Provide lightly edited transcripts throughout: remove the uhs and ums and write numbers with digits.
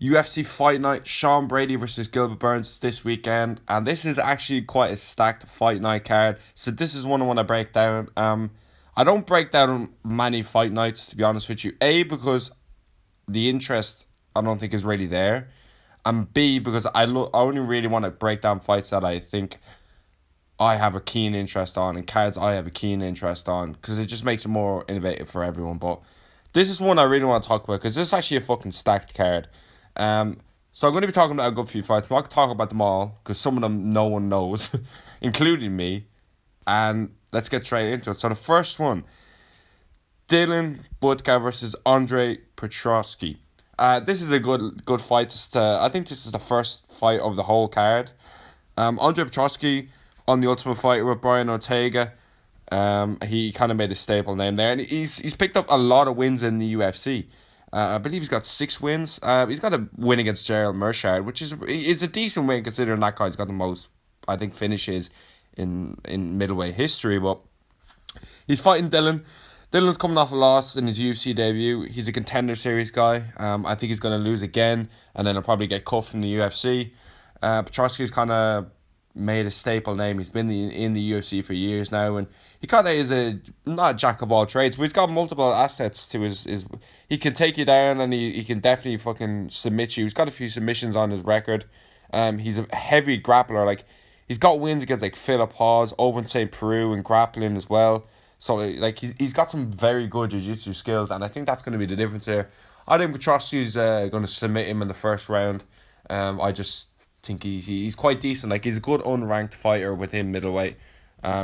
UFC Fight Night, Sean Brady versus Gilbert Burns this weekend, and this is actually quite a stacked fight night card. So this is one I want to break down. I don't break down many fight nights, to be honest with you. A, because the interest I don't think is really there, and B, because I only really want to break down fights that I think I have a keen interest on, and cards I have a keen interest on, because it just makes it more innovative for everyone. But this is one I really want to talk about because this is actually a fucking stacked card. So I'm going to be talking about a good few fights. I'm not going to talk about them all because some of them no one knows, including me. And let's get straight into it. So the first one, Dylan Budka versus Andre Petrosky. This is a good fight. I think this is the first fight of the whole card. Andre Petrosky on the Ultimate Fighter with Brian Ortega. He kind of made a staple name there, and he's picked up a lot of wins in the UFC. I believe he's got 6 wins. He's got a win against Gerald Mershard, which is a decent win considering that guy's got the most, I think, finishes in middleweight history. But he's fighting Dylan. Dylan's coming off a loss in his UFC debut. He's a Contender Series guy. I think he's going to lose again, and then he'll probably get cut from the UFC. Petrosky's kind of made a staple name. He's been in the UFC for years now, and he kind of is not a jack of all trades, but he's got multiple assets to his. He can take you down, and he can definitely fucking submit you. He's got a few submissions on his record. He's a heavy grappler. Like, he's got wins against like Philip Hawes, Owen St. Peru, and grappling as well. So like he's got some very good jiu-jitsu skills, and I think that's going to be the difference here. I think Petrosky's going to submit him in the first round. I just think he's quite decent. Like, he's a good unranked fighter within middleweight.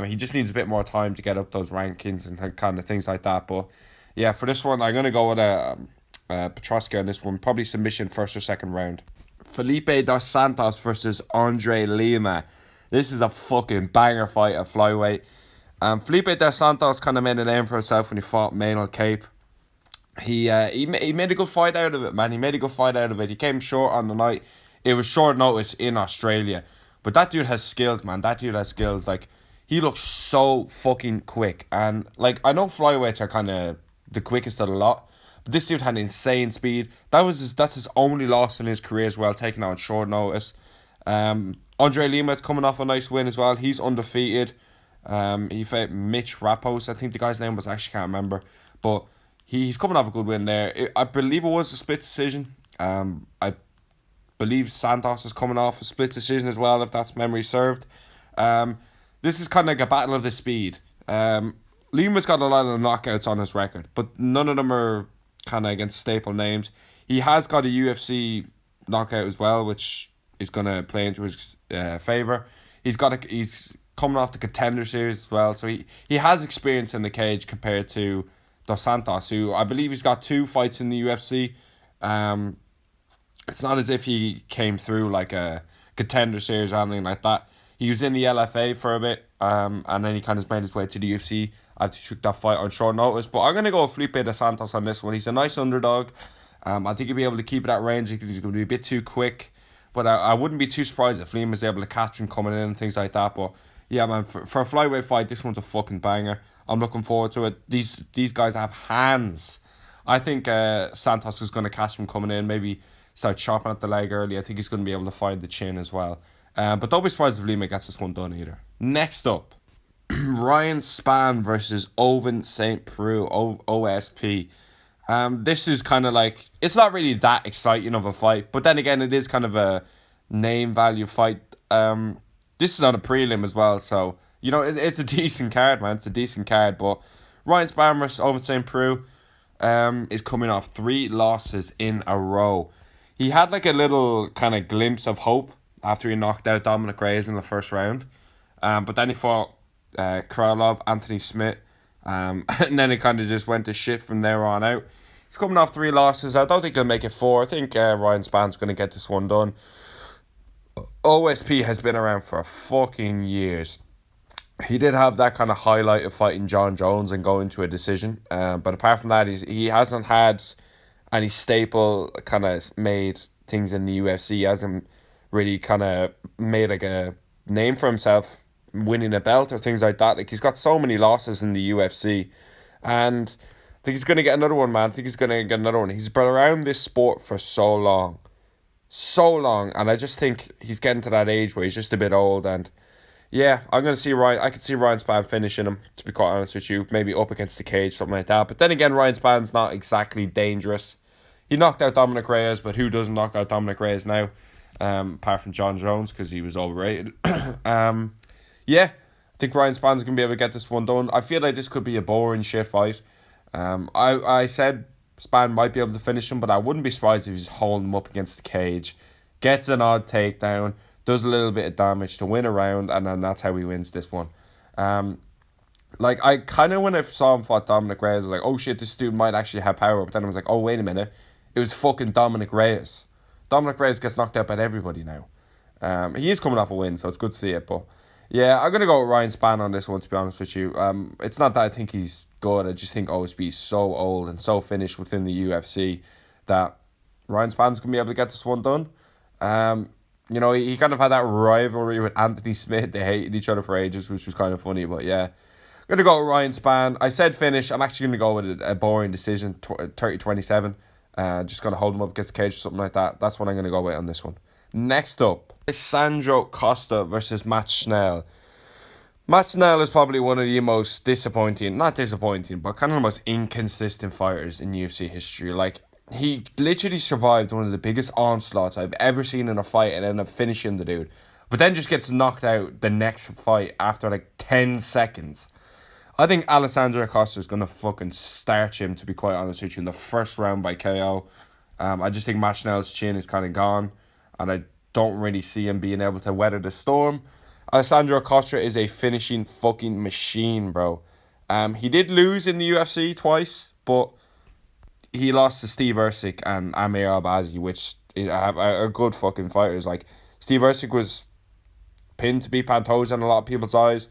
He just needs a bit more time to get up those rankings and kind of things like that. But yeah, for this one, I'm gonna go with Petrosky on this one. Probably submission first or second round. Felipe dos Santos versus Andre Lima. This is a fucking banger fight at flyweight. Felipe dos Santos kind of made a name for himself when he fought Manuel Cape. He made a good fight out of it, man. He made a good fight out of it. He came short on the night. It was short notice in Australia. But that dude has skills, man. That dude has skills. Like, he looks so fucking quick. And, like, I know flyweights are kind of the quickest of the lot. But this dude had insane speed. That's his only loss in his career as well, taken out on short notice. Andre Lima's coming off a nice win as well. He's undefeated. He fought Mitch Rapos. I think the guy's name was, I actually can't remember. But he's coming off a good win there. I believe it was a split decision. I believe Santos is coming off a split decision as well, if that's memory served. This is kind of like a battle of the speed. Lima's got a lot of knockouts on his record, but none of them are kind of against staple names. He has got a UFC knockout as well, which is going to play into his favour. He's coming off the Contender Series as well, so he has experience in the cage compared to Dos Santos, who I believe he's got 2 fights in the UFC. It's not as if he came through like a Contender Series or anything like that. He was in the LFA for a bit, and then he kind of made his way to the UFC after he took that fight on short notice. But I'm going to go with Felipe dos Santos on this one. He's a nice underdog. I think he'll be able to keep it at range. He's going to be a bit too quick, but I wouldn't be too surprised if Liam was able to catch him coming in and things like that. But yeah, man, for a flyweight fight, this one's a fucking banger. I'm looking forward to it. These guys have hands. I think Santos is going to catch him coming in, maybe start chopping at the leg early. I think he's going to be able to find the chin as well. But don't be surprised if Lima gets this one done either. Next up, Ryan Spann versus Owen St. Peru, OSP. This is kind of like, it's not really that exciting of a fight, but then again, it is kind of a name value fight. This is on a prelim as well, so, you know, it's a decent card, man. It's a decent card, but Ryan Spann versus Owen St. Peru is coming off 3 losses in a row. He had like a little kind of glimpse of hope after he knocked out Dominic Reyes in the first round. But then he fought Krylov, Anthony Smith. And then it kind of just went to shit from there on out. He's coming off 3 losses. I don't think he'll make it 4. I think Ryan Spann's going to get this one done. OSP has been around for fucking years. He did have that kind of highlight of fighting John Jones and going to a decision. But apart from that, he hasn't had any staple kind of made things in the UFC. He hasn't really kind of made like a name for himself winning a belt or things like that. Like, he's got so many losses in the UFC, and I think he's going to get another one, man. I think he's going to get another one. He's been around this sport for so long. so long, and I just think he's getting to that age where he's just a bit old. And yeah, I'm gonna see Ryan. I could see Ryan Spann finishing him. To be quite honest with you, maybe up against the cage, something like that. But then again, Ryan Spann's not exactly dangerous. He knocked out Dominic Reyes, but who doesn't knock out Dominic Reyes now? Apart from John Jones, because he was overrated. Yeah, I think Ryan Spann's gonna be able to get this one done. I feel like this could be a boring shit fight. I said Spann might be able to finish him, but I wouldn't be surprised if he's holding him up against the cage, gets an odd takedown, does a little bit of damage to win a round, and then that's how he wins this one. Um, like I kind of when I saw him fight Dominic Reyes, I was like, oh shit, this dude might actually have power. But then I was like, oh wait a minute, it was fucking Dominic Reyes. Dominic Reyes gets knocked out by everybody now. He is coming off a win, so it's good to see it. But yeah, I'm gonna go with Ryan Spann on this one. To be honest with you, it's not that I think he's good. I just think OSB is so old and so finished within the UFC that Ryan Spann's gonna be able to get this one done. You know, he kind of had that rivalry with Anthony Smith. They hated each other for ages, which was kind of funny. But yeah, gonna go with Ryan Spann. I said finish. I'm actually gonna go with a boring decision, 30-27. Just gonna hold him up against the cage or something like that. That's what I'm gonna go with on this one. Next up, Sandro Costa versus Matt Schnell. Matt Snell is probably one of the most not disappointing, but kind of the most inconsistent fighters in UFC history. Like, he literally survived one of the biggest onslaughts I've ever seen in a fight and ended up finishing the dude. But then just gets knocked out the next fight after like 10 seconds. I think Alessandro Costa is going to fucking starch him, to be quite honest with you, in the first round by KO. I just think Matt Schnell's chin is kind of gone, and I don't really see him being able to weather the storm. Alessandro Costa is a finishing fucking machine, bro. He did lose in the UFC twice, but he lost to Steve Ercik and Amir Albazi, which are good fucking fighters. Like, Steve Ercik was pinned to be Pantoja in a lot of people's eyes.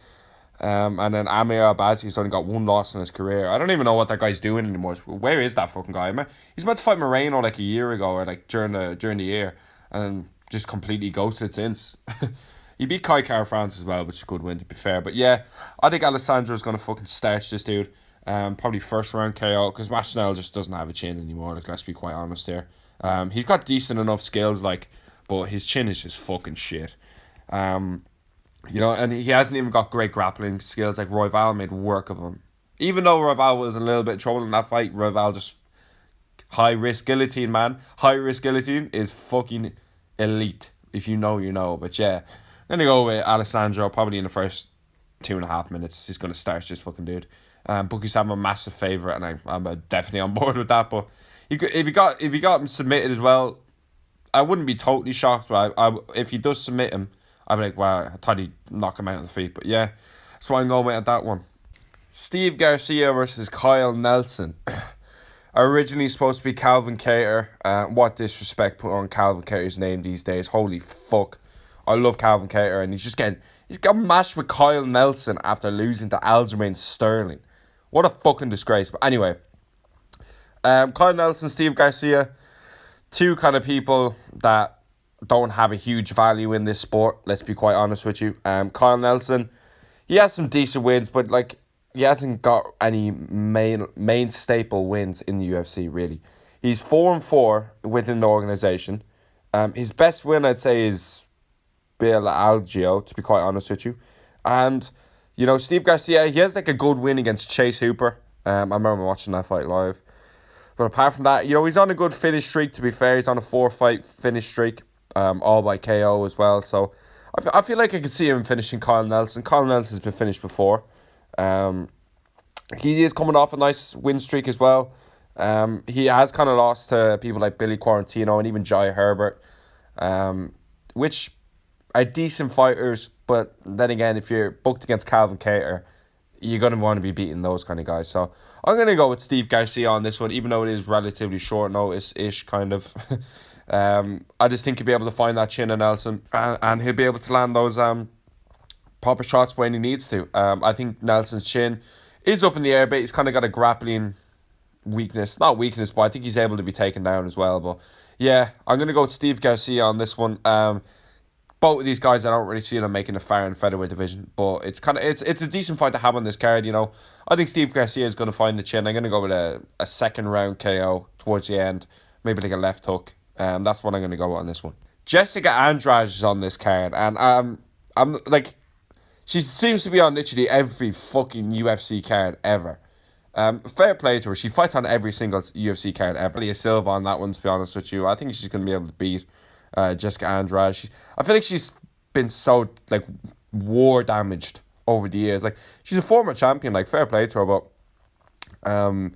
And then Amir Albazi's only got one loss in his career. I don't even know what that guy's doing anymore. Where is that fucking guy? He's about to fight Moreno like a year ago, or like during the year, and just completely ghosted since. He beat Kai Kara France as well, which is a good win to be fair. But yeah, I think Alessandro's gonna fucking starch this dude. Probably first round KO, because Matt Schnell just doesn't have a chin anymore. Like, let's be quite honest here. He's got decent enough skills, like, but his chin is just fucking shit. You know, and he hasn't even got great grappling skills. Like, Royval made work of him. Even though Royval was in a little bit of trouble in that fight, Royval just high risk guillotine, man. High risk guillotine is fucking elite. If you know, you know. But yeah, I'm gonna go with Alessandro probably in the first 2.5 minutes. He's gonna starch this fucking dude. Bookie's having a massive favourite, and I'm definitely on board with that. But if he got him submitted as well, I wouldn't be totally shocked. But if he does submit him, I'd be like, wow, I thought he'd knock him out on the feet. But yeah, that's why I'm going with at that one. Steve Garcia versus Kyle Nelson. Originally supposed to be Calvin Kattar. What disrespect put on Calvin Kattar's name these days. Holy fuck. I love Calvin Kattar, and he's got matched with Kyle Nelson after losing to Aljamain Sterling. What a fucking disgrace. But anyway, Kyle Nelson, Steve Garcia, two kind of people that don't have a huge value in this sport. Let's be quite honest with you. Kyle Nelson, he has some decent wins, but like, he hasn't got any main staple wins in the UFC really. He's 4-4 within the organization. His best win, I'd say, is Bill Algeo, to be quite honest with you. And you know, Steve Garcia, he has like a good win against Chase Hooper. I remember watching that fight live. But apart from that, you know, he's on a good finish streak, to be fair. He's on a 4-fight finish streak. All by KO as well. So I feel like I could see him finishing Kyle Nelson. Kyle Nelson's been finished before. He is coming off a nice win streak as well. He has kind of lost to people like Billy Quarantino and even Jai Herbert, which are decent fighters. But then again, if you're booked against Calvin Kattar, you're going to want to be beating those kind of guys. So I'm going to go with Steve Garcia on this one, even though it is relatively short notice-ish kind of. I just think he'll be able to find that chin of Nelson, and he'll be able to land those proper shots when he needs to. I think Nelson's chin is up in the air, but he's kind of got a grappling weakness. Not weakness, but I think he's able to be taken down as well. But yeah, I'm going to go with Steve Garcia on this one. Both of these guys, I don't really see them making a far in featherweight division, but it's a decent fight to have on this card. You know, I think Steve Garcia is going to find the chin. I'm going to go with a second round KO towards the end, maybe like a left hook. That's what I'm going to go with on this one. Jessica Andrade is on this card, and I'm like, she seems to be on literally every fucking UFC card ever. Fair play to her. She fights on every single UFC card ever. Leah Silva on that one, to be honest with you. I think she's going to be able to beat Jessica Andrade. I feel like she's been so like war damaged over the years. Like, she's a former champion. Like, fair play to her, but I'm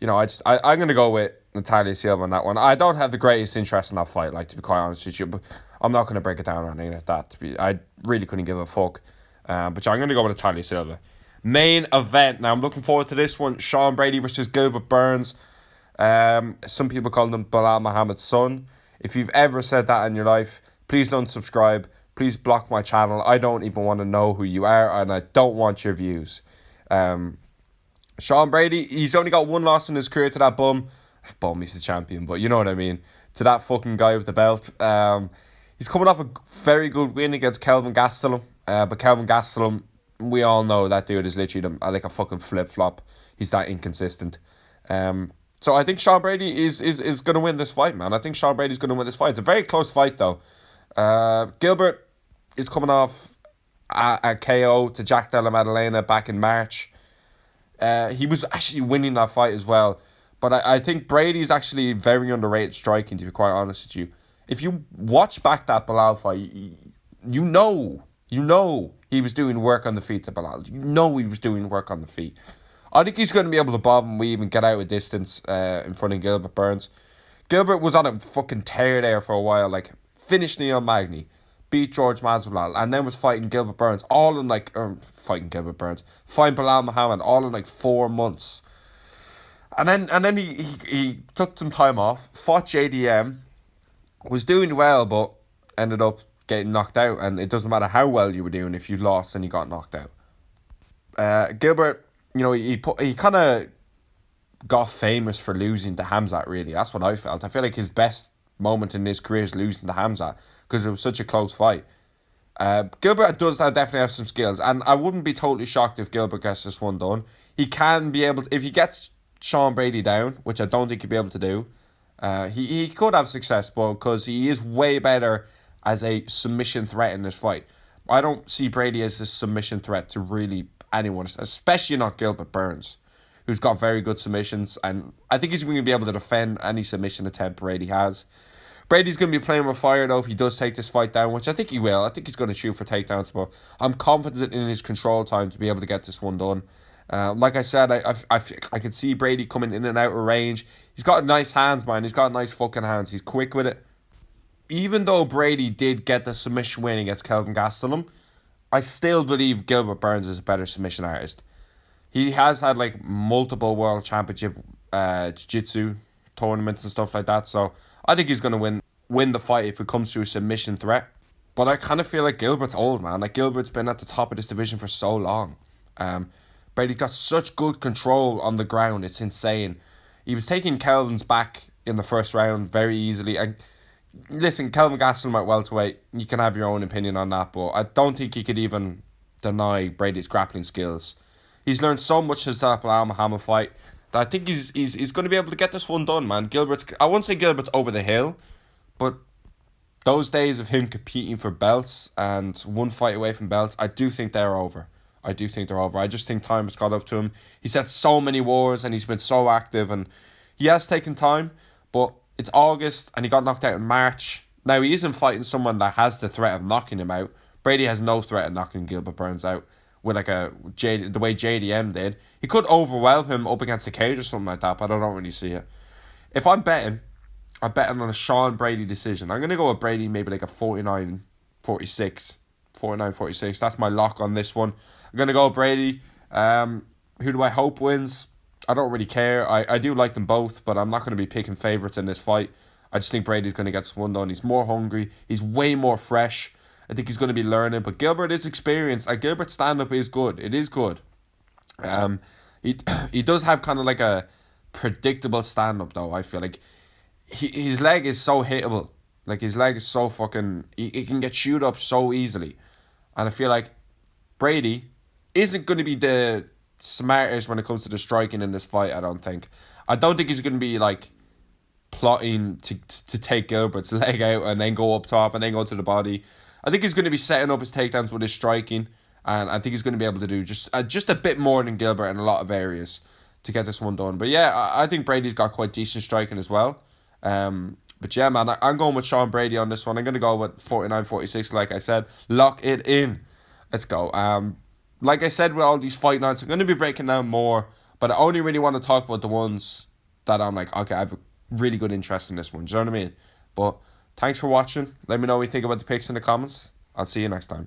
gonna go with Natalia Silva on that one. I don't have the greatest interest in that fight, like, to be quite honest with you, but I'm not gonna break it down or anything like that. I really couldn't give a fuck. But yeah, I'm gonna go with Natalia Silva. Main event. Now I'm looking forward to this one. Sean Brady versus Gilbert Burns. Some people call him Bilal Muhammad's son. If you've ever said that in your life, please don't subscribe. Please block my channel. I don't even want to know who you are, and I don't want your views. Sean Brady, he's only got one loss in his career to that bum. Bum, he's the champion, but you know what I mean. To that fucking guy with the belt. He's coming off a very good win against Kelvin Gastelum. But Kelvin Gastelum, we all know that dude is literally like a fucking flip-flop. He's that inconsistent. So I think Sean Brady is going to win this fight, man. I think Sean Brady's going to win this fight. It's a very close fight, though. Gilbert is coming off a KO to Jack Della Maddalena back in March. He was actually winning that fight as well. But I think Brady's actually very underrated striking, to be quite honest with you. If you watch back that Bilal fight, you know he was doing work on the feet to Bilal. You know he was doing work on the feet. I think he's going to be able to bob and weave and get out of distance in front of Gilbert Burns. Gilbert was on a fucking tear there for a while, like, finished Neil Magny, beat George Masvidal, and then was fighting Gilbert Burns, fighting Bilal Muhammad, all in like 4 months. And then he took some time off, fought JDM, was doing well, but ended up getting knocked out. And it doesn't matter how well you were doing if you lost and you got knocked out. Gilbert, he kind of got famous for losing to Hamzat, really. That's what I felt. I feel like his best moment in his career is losing to Hamzat because it was such a close fight. Gilbert does definitely have some skills, and I wouldn't be totally shocked if Gilbert gets this one done. He can be able to, if he gets Sean Brady down, which I don't think he'll be able to do. He could have success, but because he is way better as a submission threat in this fight. I don't see Brady as a submission threat to really anyone, especially not Gilbert Burns, who's got very good submissions, and I think he's going to be able to defend any submission attempt Brady has. Brady's going to be playing with fire, though, if he does take this fight down, which I think he will. I think he's going to shoot for takedowns, but I'm confident in his control time to be able to get this one done. Like I said, I could see Brady coming in and out of range. He's got nice hands, man. He's got nice fucking hands. He's quick with it. Even though Brady did get the submission win against Kelvin Gastelum, I still believe Gilbert Burns is a better submission artist. He has had like multiple world championship jiu-jitsu tournaments and stuff like that, so I think he's going to win the fight if it comes to a submission threat. But I kind of feel like Gilbert's old, man. Like, Gilbert's been at the top of this division for so long. Brady got such good control on the ground, it's insane. He was taking Kelvin's back in the first round very easily. And listen, Kelvin Gastelum at welterweight, you can have your own opinion on that, but I don't think you could even deny Brady's grappling skills. He's learned so much since that Bilal Muhammad fight that I think he's going to be able to get this one done, man. I won't say Gilbert's over the hill, but those days of him competing for belts and one fight away from belts, I do think they're over. I just think time has caught up to him. He's had so many wars and he's been so active, and he has taken time, but it's August and he got knocked out in March. Now, he isn't fighting someone that has the threat of knocking him out. Brady has no threat of knocking Gilbert Burns out with like the way JDM did. He could overwhelm him up against the cage or something like that, but I don't really see it. If I'm betting on a Sean Brady decision. I'm going to go with Brady maybe like a 49-46. 49-46. That's my lock on this one. I'm going to go with Brady. Who do I hope wins? I don't really care. I do like them both, but I'm not going to be picking favourites in this fight. I just think Brady's going to get this one done. He's more hungry. He's way more fresh. I think he's going to be learning. But Gilbert is experienced. Gilbert's stand-up is good. It is good. He does have kind of like a predictable stand-up, though, I feel like. His leg is so hittable. Like, his leg is so fucking... He can get chewed up so easily. And I feel like Brady isn't going to be the smartest when it comes to the striking in this fight, I don't think. I don't think he's going to be, like, plotting to take Gilbert's leg out and then go up top and then go to the body. I think he's going to be setting up his takedowns with his striking, and I think he's going to be able to do just a bit more than Gilbert in a lot of areas to get this one done. But yeah, I think Brady's got quite decent striking as well. But yeah, man, I'm going with Sean Brady on this one. I'm going to go with 49-46, like I said. Lock it in. Let's go. Like I said, with all these fight nights, I'm going to be breaking down more, but I only really want to talk about the ones that I'm like, okay, I have a really good interest in this one. Do you know what I mean? But thanks for watching. Let me know what you think about the picks in the comments. I'll see you next time.